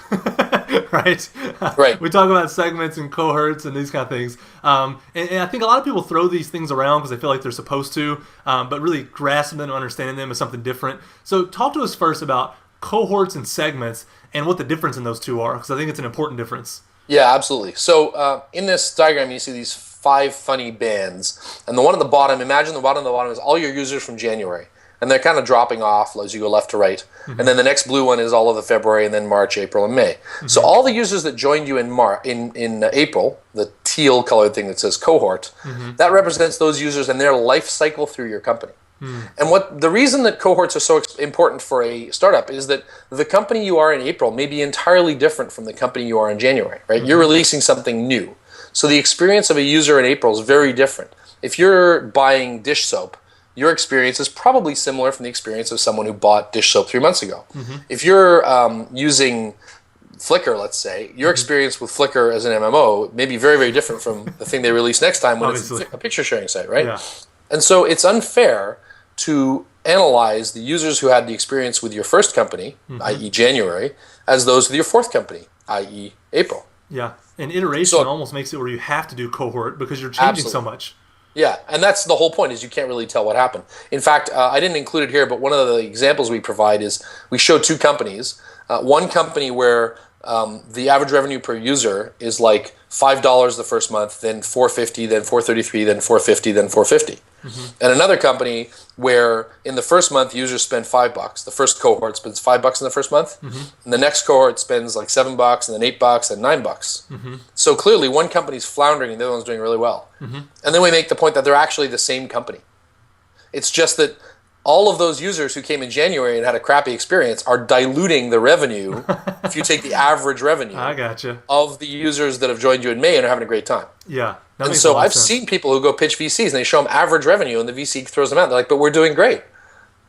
right? Right. We talk about segments and cohorts and these kind of things. And I think a lot of people throw these things around because they feel like they're supposed to, but really grasping them and understanding them is something different. So talk to us first about cohorts and segments and what the difference in those two are, because I think it's an important difference. Yeah, absolutely. So in this diagram, you see these 5 funny bands. And the one at the bottom, imagine the bottom of the bottom is all your users from January. And they're kind of dropping off as you go left to right. And then the next blue one is all of the February, and then March, April, and May. So all the users that joined you in April, the teal colored thing that says cohort, that represents those users and their life cycle through your company. And the reason that cohorts are so important for a startup is that the company you are in April may be entirely different from the company you are in January, right? You're releasing something new. So the experience of a user in April is very different. If you're buying dish soap, your experience is probably similar from the experience of someone who bought dish soap 3 months ago. If you're using Flickr, let's say, your experience with Flickr as an MMO may be very, very different from the thing they release next time when it's a picture sharing site, right? Yeah. And so it's unfair to analyze the users who had the experience with your first company, i.e. January, as those with your fourth company, i.e. April. Yeah, and iteration almost makes it where you have to do cohort because you're changing so much. Yeah, and that's the whole point, is you can't really tell what happened. In fact, I didn't include it here, but one of the examples we provide is we show 2 companies. One company where the average revenue per user is like $5 the first month, then $4.50, then $4.33, then $4.50, then $4.50. And another company where in the first month users spend $5. The first cohort spends $5 in the first month, and the next cohort spends like $7, and then $8, and $9. So clearly, one company's floundering and the other one's doing really well. And then we make the point that they're actually the same company. It's just that all of those users who came in January and had a crappy experience are diluting the revenue if you take the average revenue of the users that have joined you in May and are having a great time. Yeah. And so I've seen people who go pitch VCs and they show them average revenue and the VC throws them out. They're like, but we're doing great.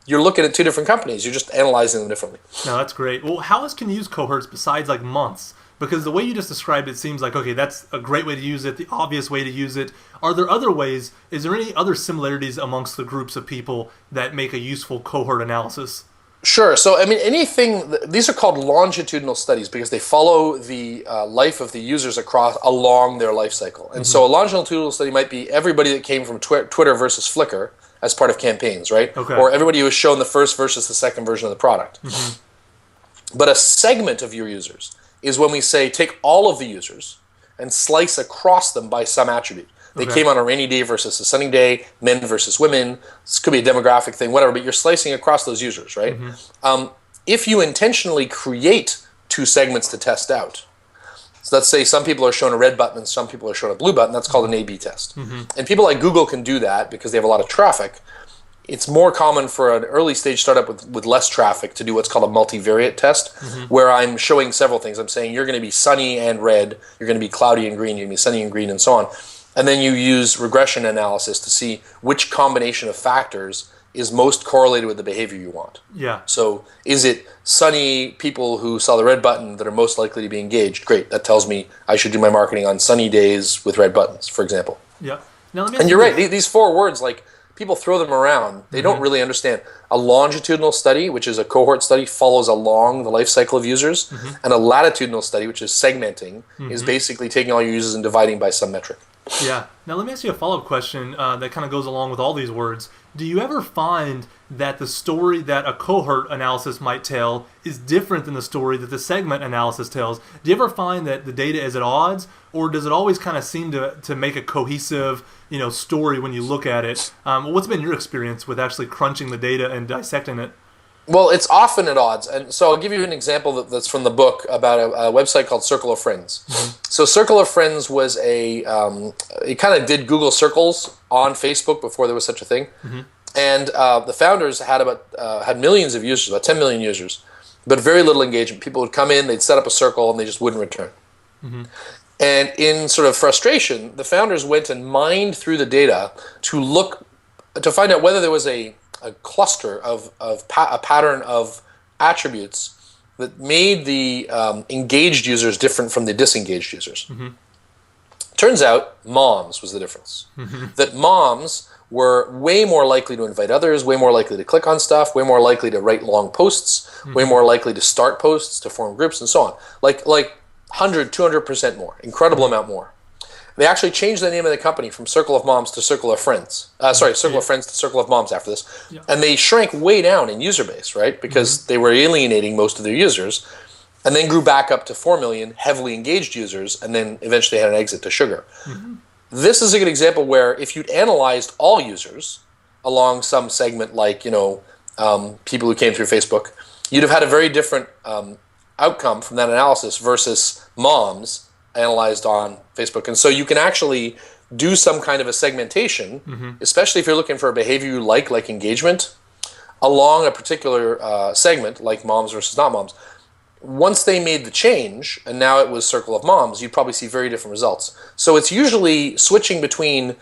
You're looking at 2 different companies. You're just analyzing them differently. No, that's great. Well, how else can you use cohorts besides like months? Because the way you just described it seems like, okay, that's a great way to use it, the obvious way to use it. Are there other ways? Is there any other similarities amongst the groups of people that make a useful cohort analysis? Sure. So, I mean, these are called longitudinal studies because they follow the life of the users along their life cycle. And so a longitudinal study might be everybody that came from Twitter versus Flickr as part of campaigns, right? Okay. Or everybody who was shown the first versus the second version of the product. But a segment of your users is when we say take all of the users and slice across them by some attribute. They came on a rainy day versus a sunny day, men versus women. This could be a demographic thing, whatever, but you're slicing across those users, right? If you intentionally create 2 segments to test out, so let's say some people are shown a red button and some people are shown a blue button, that's called an A/B test. And people like Google can do that because they have a lot of traffic. It's more common for an early stage startup with less traffic to do what's called a multivariate test, where I'm showing several things. I'm saying you're going to be sunny and red, you're going to be cloudy and green, you're going to be sunny and green, and so on. And then you use regression analysis to see which combination of factors is most correlated with the behavior you want. Yeah. So is it sunny people who saw the red button that are most likely to be engaged? Great. That tells me I should do my marketing on sunny days with red buttons, for example. Yeah. Now, let me ask you're right. These 4 words, like, people throw them around. They don't really understand. A longitudinal study, which is a cohort study, follows along the life cycle of users. And a latitudinal study, which is segmenting, is basically taking all your users and dividing by some metric. Yeah. Now, let me ask you a follow-up question that kind of goes along with all these words. Do you ever find that the story that a cohort analysis might tell is different than the story that the segment analysis tells? Do you ever find that the data is at odds, or does it always kind of seem to make a cohesive, story when you look at it? What's been your experience with actually crunching the data and dissecting it? Well, it's often at odds. And so I'll give you an example that's from the book about a website called Circle of Friends. So Circle of Friends was it kind of did Google Circles on Facebook before there was such a thing. And the founders had millions of users, about 10 million users, but very little engagement. People would come in, they'd set up a circle, and they just wouldn't return. And in sort of frustration, the founders went and mined through the data to find out whether there was a cluster of a pattern of attributes that made the engaged users different from the disengaged users. Turns out moms was the difference. That moms were way more likely to invite others, way more likely to click on stuff, way more likely to write long posts, way more likely to start posts, to form groups, and so on. Like 100, 200% more, incredible amount more. They actually changed the name of the company from Circle of Moms to Circle of Friends. Circle of Friends to Circle of Moms after this. And they shrank way down in user base, right? Because they were alienating most of their users, and then grew back up to 4 million heavily engaged users, and then eventually had an exit to Sugar. This is a good example where if you'd analyzed all users along some segment, like people who came through Facebook, you'd have had a very different outcome from that analysis versus moms analyzed on Facebook. And so you can actually do some kind of a segmentation, especially if you're looking for a behavior you like engagement, along a particular segment, like moms versus not moms. Once they made the change, and now it was circle of moms, you'd probably see very different results. So it's usually switching between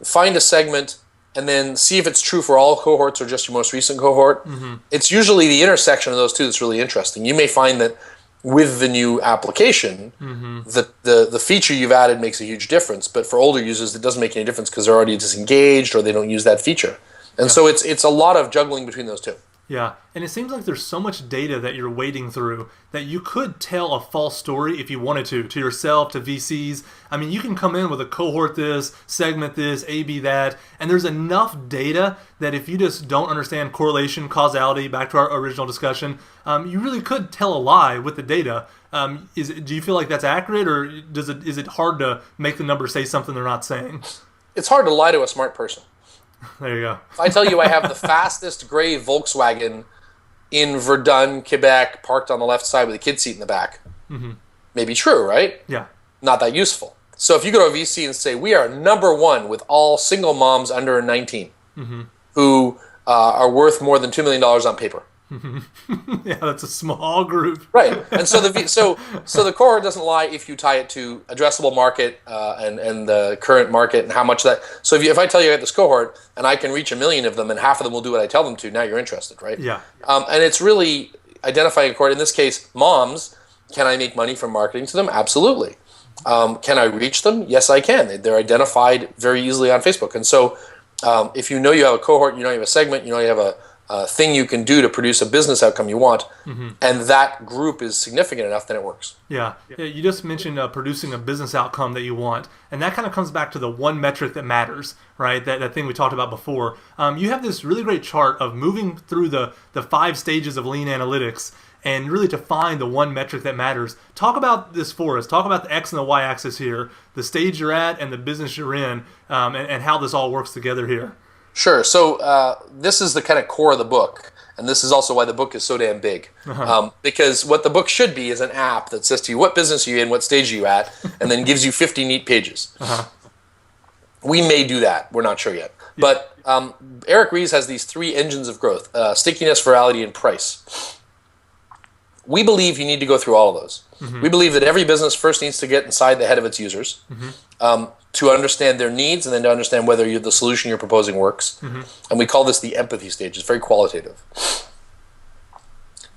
find a segment and then see if it's true for all cohorts or just your most recent cohort. It's usually the intersection of those two that's really interesting. You may find that with the new application, the feature you've added makes a huge difference, but for older users, it doesn't make any difference because they're already disengaged or they don't use that feature. And so it's a lot of juggling between those two. Yeah, and it seems like there's so much data that you're wading through that you could tell a false story if you wanted to yourself, to VCs. I mean, you can come in with a cohort this, segment this, A/B that, and there's enough data that if you just don't understand correlation, causality, back to our original discussion, you really could tell a lie with the data. Do you feel like that's accurate, or is it hard to make the numbers say something they're not saying? It's hard to lie to a smart person. There you go. If I tell you I have the fastest gray Volkswagen in Verdun, Quebec, parked on the left side with a kid seat in the back, maybe true, right? Yeah. Not that useful. So if you go to a VC and say, we are number one with all single moms under 19 who are worth more than $2 million on paper. Yeah, that's a small group. Right. And so the cohort doesn't lie if you tie it to addressable market and the current market and how much that. So if I tell you I got this cohort and I can reach 1 million of them and half of them will do what I tell them to, now you're interested, right? Yeah. And it's really identifying a cohort. In this case, moms, can I make money from marketing to them? Absolutely. Can I reach them? Yes, I can. They're identified very easily on Facebook. And so if you know you have a cohort, you know you have a segment, you know you have a thing you can do to produce a business outcome you want, and that group is significant enough, then it works. Yeah. You just mentioned producing a business outcome that you want, and that kind of comes back to the one metric that matters, right? That thing we talked about before. You have this really great chart of moving through the 5 stages of lean analytics and really to find the one metric that matters. Talk about this for us. Talk about the X and the Y axis here, the stage you're at and the business you're in, and how this all works together here. Sure. So this is the kind of core of the book, and this is also why the book is so damn big. Because what the book should be is an app that says to you, what business are you in, what stage are you at, and then gives you 50 neat pages. We may do that. We're not sure yet. But Eric Ries has these 3 engines of growth, stickiness, virality, and price. We believe you need to go through all of those. We believe that every business first needs to get inside the head of its users to understand their needs and then to understand whether the solution you're proposing works. And we call this the empathy stage. It's very qualitative.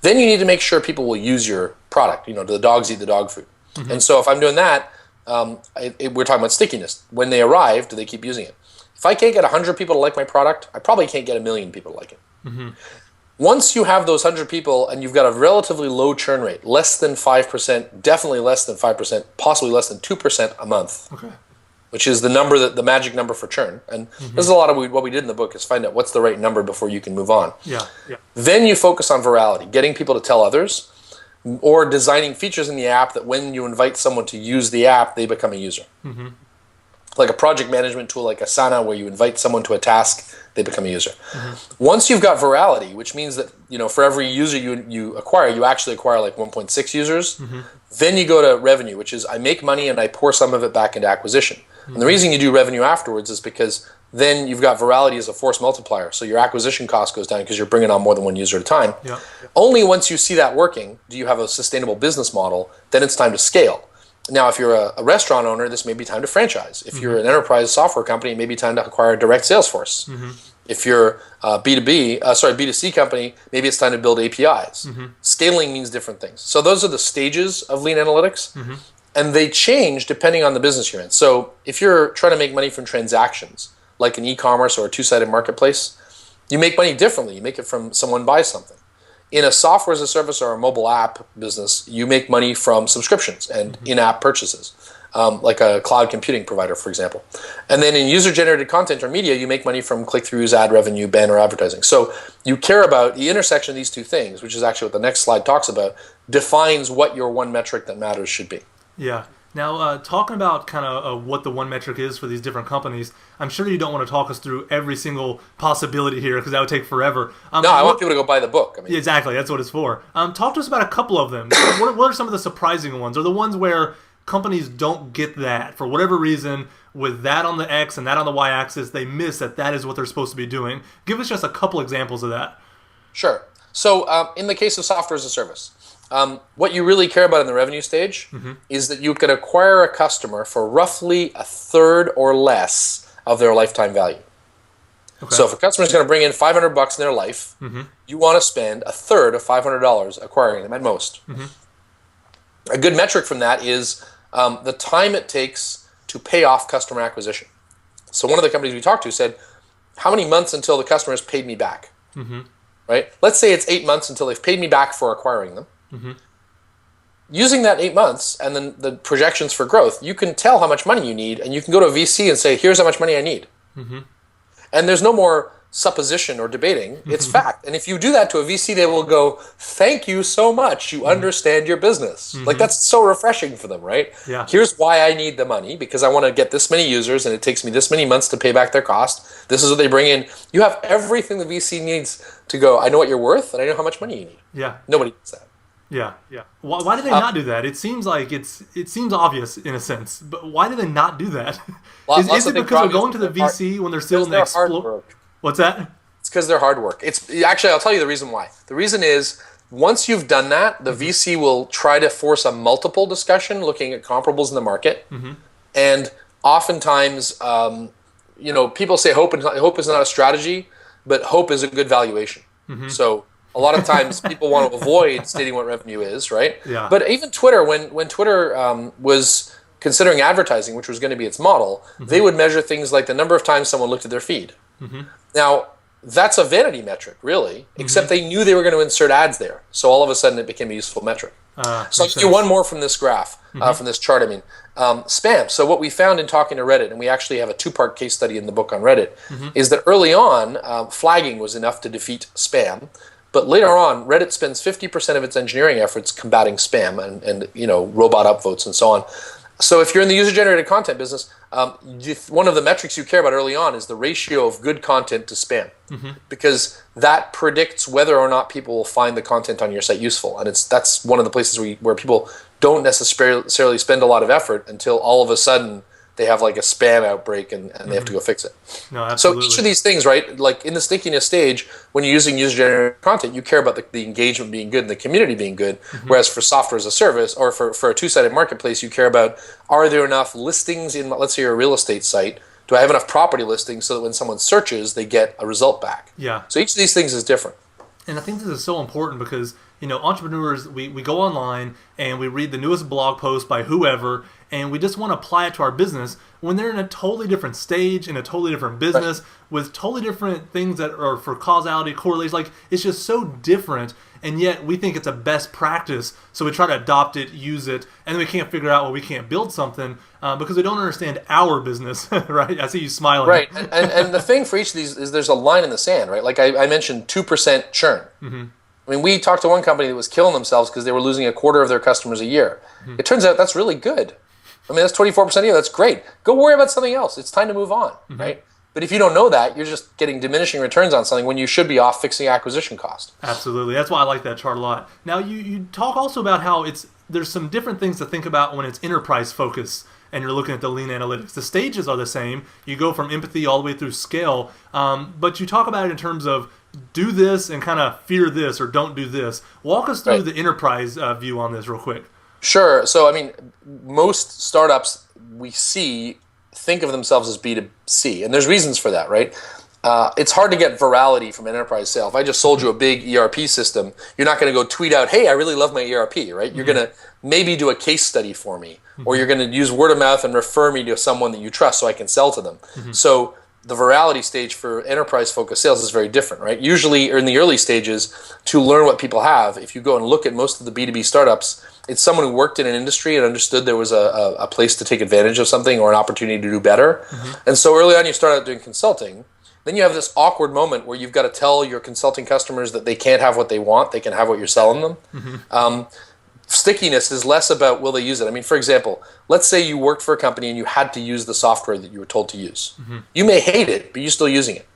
Then you need to make sure people will use your product. Do the dogs eat the dog food? And so if I'm doing that, we're talking about stickiness. When they arrive, do they keep using it? If I can't get 100 people to like my product, I probably can't get 1 million people to like it. Once you have those 100 people and you've got a relatively low churn rate, less than 5%, definitely less than 5%, possibly less than 2% a month, which is the magic number for churn. And this is a lot of what we did in the book, is find out what's the right number before you can move on. Then you focus on virality, getting people to tell others, or designing features in the app that when you invite someone to use the app, they become a user. Like a project management tool like Asana, where you invite someone to a task, they become a user. Once you've got virality, which means that for every user you acquire, you actually acquire like 1.6 users. Then you go to revenue, which is I make money and I pour some of it back into acquisition. And the reason you do revenue afterwards is because then you've got virality as a force multiplier. So your acquisition cost goes down because you're bringing on more than one user at a time. Only once you see that working do you have a sustainable business model. Then it's time to scale. Now, if you're a restaurant owner, this may be time to franchise. If you're an enterprise software company, it may be time to acquire a direct sales force. If you're a B2C company, maybe it's time to build APIs. Scaling means different things. So those are the stages of lean analytics, and they change depending on the business you're in. So if you're trying to make money from transactions, like an e-commerce or a two-sided marketplace, you make money differently. You make it from someone buys something. In a software as a service or a mobile app business, you make money from subscriptions and in-app purchases, like a cloud computing provider, for example. And then in user-generated content or media, you make money from click-throughs, ad revenue, banner advertising. So you care about the intersection of these two things, which is actually what the next slide talks about, defines what your one metric that matters should be. Yeah. Now, talking about kind of what the one metric is for these different companies, I'm sure you don't want to talk us through every single possibility here because that would take forever. No, I want people to go buy the book. I mean, Yeah, exactly, that's what it's for. Talk to us about a couple of them. What are some of the surprising ones, or the ones where companies don't get that for whatever reason? With that on the X and that on the Y axis, they miss that is what they're supposed to be doing. Give us just a couple examples of that. Sure. So in the case of software as a service, what you really care about in the revenue stage is that you can acquire a customer for roughly a third or less of their lifetime value. Okay. So if a customer is going to bring in $500 in their life, you want to spend a third of $500 acquiring them at most. A good metric from that is the time it takes to pay off customer acquisition. So one of the companies we talked to said, how many months until the customer has paid me back? Right? Let's say it's 8 months until they've paid me back for acquiring them. Using that 8 months and then the projections for growth, you can tell how much money you need, and you can go to a VC and say, here's how much money I need. And there's no more supposition or debating. It's fact. And if you do that to a VC, they will go, thank you so much. You understand your business. Like, that's so refreshing for them, right? Yeah. Here's why I need the money, because I want to get this many users and it takes me this many months to pay back their cost. This is what they bring in. You have everything the VC needs to go, I know what you're worth and I know how much money you need. Yeah. Nobody does that. Yeah. Why do they not do that? It seems like it seems obvious in a sense, but why do they not do that? Is it because they're going to the VC when they're still in the explore? What's that? It's because they're hard work. Actually, I'll tell you the reason why. The reason is once you've done that, the VC will try to force a multiple discussion looking at comparables in the market, and oftentimes, people say hope is not a strategy, but hope is a good valuation. So a lot of times people want to avoid stating what revenue is, right? Yeah. But even Twitter, when Twitter was considering advertising, which was going to be its model, they would measure things like the number of times someone looked at their feed. Now, that's a vanity metric, really, except they knew they were going to insert ads there. So all of a sudden it became a useful metric. So I'll give you one more from this graph, from this chart, spam. So what we found in talking to Reddit, and we actually have a 2-part case study in the book on Reddit, is that early on, flagging was enough to defeat spam. But later on, Reddit spends 50% of its engineering efforts combating spam and robot upvotes and so on. So if you're in the user-generated content business, one of the metrics you care about early on is the ratio of good content to spam, because that predicts whether or not people will find the content on your site useful. And that's one of the places where people don't necessarily spend a lot of effort until all of a sudden they have like a spam outbreak and they have to go fix it. No, absolutely. So each of these things, right, like in the stickiness stage, when you're using user-generated content, you care about the engagement being good and the community being good, whereas for software as a service or for a two-sided marketplace, you care about, are there enough listings in, let's say, your real estate site? Do I have enough property listings so that when someone searches, they get a result back? Yeah. So each of these things is different. And I think this is so important because, entrepreneurs, we go online and we read the newest blog post by whoever, and we just want to apply it to our business when they're in a totally different stage, in a totally different business, with totally different things that are for causality, correlation. Like, it's just so different, and yet we think it's a best practice, so we try to adopt it, use it, and then we can't figure out, we can't build something because we don't understand our business, right? I see you smiling. Right, and the thing for each of these is there's a line in the sand, right? Like I mentioned 2% churn. I mean, we talked to one company that was killing themselves because they were losing a quarter of their customers a year. It turns out that's really good. I mean, that's 24% a year. That's great. Go worry about something else. It's time to move on, right? But if you don't know that, you're just getting diminishing returns on something when you should be off fixing acquisition cost. Absolutely. That's why I like that chart a lot. Now, you talk also about how there's some different things to think about when it's enterprise focus and you're looking at the lean analytics. The stages are the same. You go from empathy all the way through scale, but you talk about it in terms of do this and kind of fear this or don't do this. Walk us through the enterprise view on this real quick. Sure. So, I mean, most startups we see think of themselves as B2C, and there's reasons for that, right? It's hard to get virality from an enterprise sale. If I just sold you a big ERP system, you're not going to go tweet out, hey, I really love my ERP, right? You're going to maybe do a case study for me, or you're going to use word of mouth and refer me to someone that you trust so I can sell to them. So the virality stage for enterprise-focused sales is very different, right? Usually, or in the early stages, to learn what people have, if you go and look at most of the B2B startups, it's someone who worked in an industry and understood there was a place to take advantage of something or an opportunity to do better. And so early on, you start out doing consulting. Then you have this awkward moment where you've got to tell your consulting customers that they can't have what they want, they can have what you're selling them. Stickiness is less about will they use it. I mean, for example, let's say you worked for a company and you had to use the software that you were told to use. You may hate it, but you're still using it.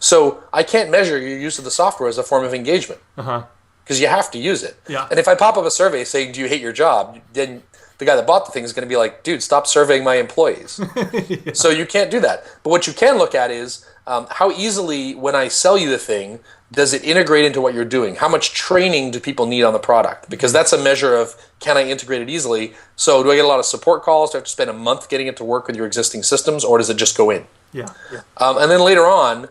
So I can't measure your use of the software as a form of engagement because you have to use it. Yeah. And if I pop up a survey saying, do you hate your job? Then the guy that bought the thing is going to be like, dude, stop surveying my employees. Yeah. So you can't do that. But what you can look at is how easily, when I sell you the thing, does it integrate into what you're doing? How much training do people need on the product? Because that's a measure of, can I integrate it easily? So do I get a lot of support calls? Do I have to spend a month getting it to work with your existing systems, or does it just go in? Yeah. And then later on,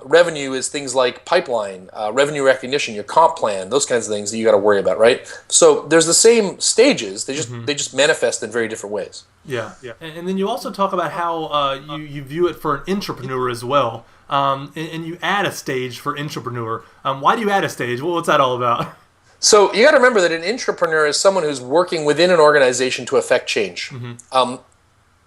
revenue is things like pipeline, revenue recognition, your comp plan, those kinds of things that you got to worry about, right? So there's the same stages. They just manifest in very different ways. Yeah. And then you also talk about how you view it for an entrepreneur as well. And you add a stage for entrepreneur. Why do you add a stage? What's that all about? So you got to remember that an entrepreneur is someone who's working within an organization to affect change.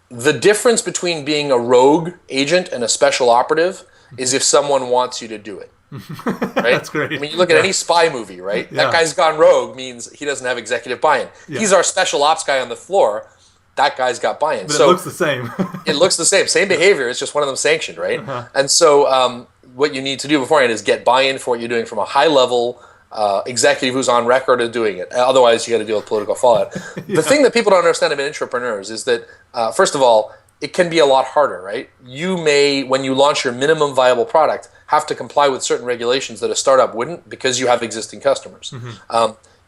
The difference between being a rogue agent and a special operative is if someone wants you to do it. Right? That's great. I mean, you look at any spy movie, right? That guy's gone rogue means he doesn't have executive buy-in. He's our special ops guy on the floor. That guy's got buy-in. But so it looks the same. It looks the same. Same behavior. It's just one of them sanctioned, right? And so what you need to do beforehand is get buy-in for what you're doing from a high-level executive who's on record of doing it. Otherwise, you got to deal with political fallout. The thing that people don't understand about entrepreneurs is that, first of all, it can be a lot harder, right? You may, when you launch your minimum viable product, have to comply with certain regulations that a startup wouldn't because you have existing customers.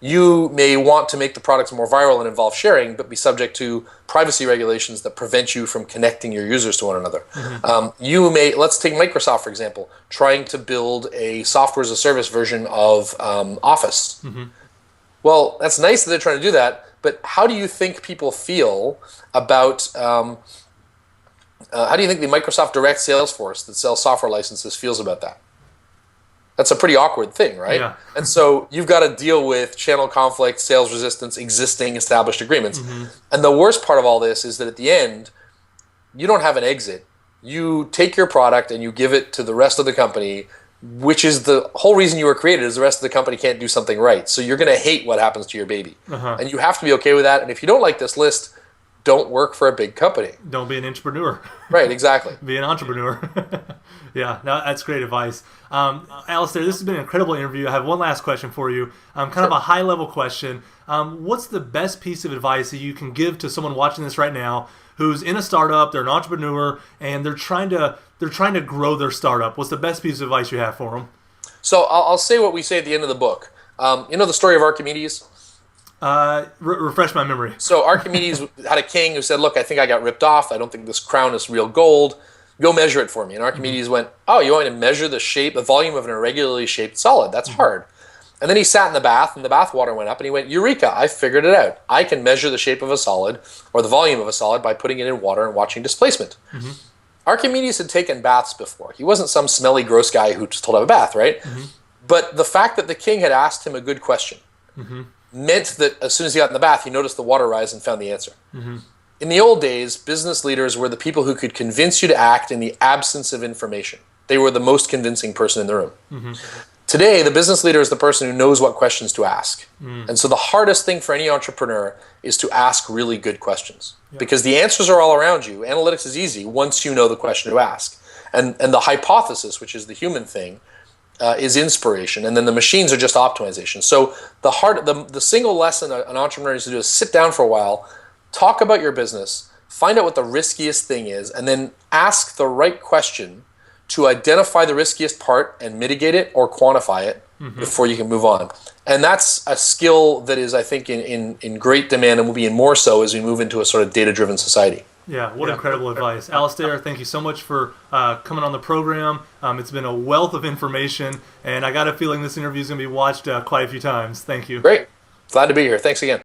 You may want to make the products more viral and involve sharing, but be subject to privacy regulations that prevent you from connecting your users to one another. You may, let's take Microsoft, for example, trying to build a software as a service version of Office. Well, that's nice that they're trying to do that, but how do you think people feel about... how do you think the Microsoft direct sales force that sells software licenses feels about that? That's a pretty awkward thing, right? Yeah. And so you've got to deal with channel conflict, sales resistance, existing established agreements. And the worst part of all this is that at the end, you don't have an exit. You take your product and you give it to the rest of the company, which is the whole reason you were created, is the rest of the company can't do something right. So you're going to hate what happens to your baby. And you have to be okay with that. And if you don't like this list, don't work for a big company. Don't be an entrepreneur. Right, exactly. Be an entrepreneur. Yeah, no, that's great advice. Alistair, this has been an incredible interview. I have one last question for you, kind of a high-level question. What's the best piece of advice that you can give to someone watching this right now who's in a startup, they're an entrepreneur, and they're trying to grow their startup? What's the best piece of advice you have for them? So I'll say what we say at the end of the book. You know the story of Archimedes? Refresh my memory. So Archimedes had a king who said, look, I think I got ripped off. I don't think this crown is real gold. Go measure it for me. And Archimedes went, oh, you want me to measure the volume of an irregularly shaped solid? That's hard. And then he sat in the bath, and the bath water went up, and he went, Eureka, I figured it out. I can measure the shape of a solid, or the volume of a solid, by putting it in water and watching displacement. Archimedes had taken baths before. He wasn't some smelly, gross guy who just told him a bath, right? But the fact that the king had asked him a good question meant that as soon as he got in the bath, he noticed the water rise and found the answer. In the old days, business leaders were the people who could convince you to act in the absence of information. They were the most convincing person in the room. Today, the business leader is the person who knows what questions to ask. And so the hardest thing for any entrepreneur is to ask really good questions. Because the answers are all around you. Analytics is easy once you know the question to ask. And the hypothesis, which is the human thing, is inspiration, and then the machines are just optimization. So the single lesson an entrepreneur needs to do is sit down for a while, talk about your business, find out what the riskiest thing is, and then ask the right question to identify the riskiest part and mitigate it or quantify it before you can move on. And that's a skill that is, I think, in great demand and will be in more so as we move into a sort of data-driven society. Yeah, what incredible advice. Alistair, thank you so much for coming on the program. It's been a wealth of information, and I got a feeling this interview is going to be watched quite a few times. Thank you. Great. Glad to be here. Thanks again.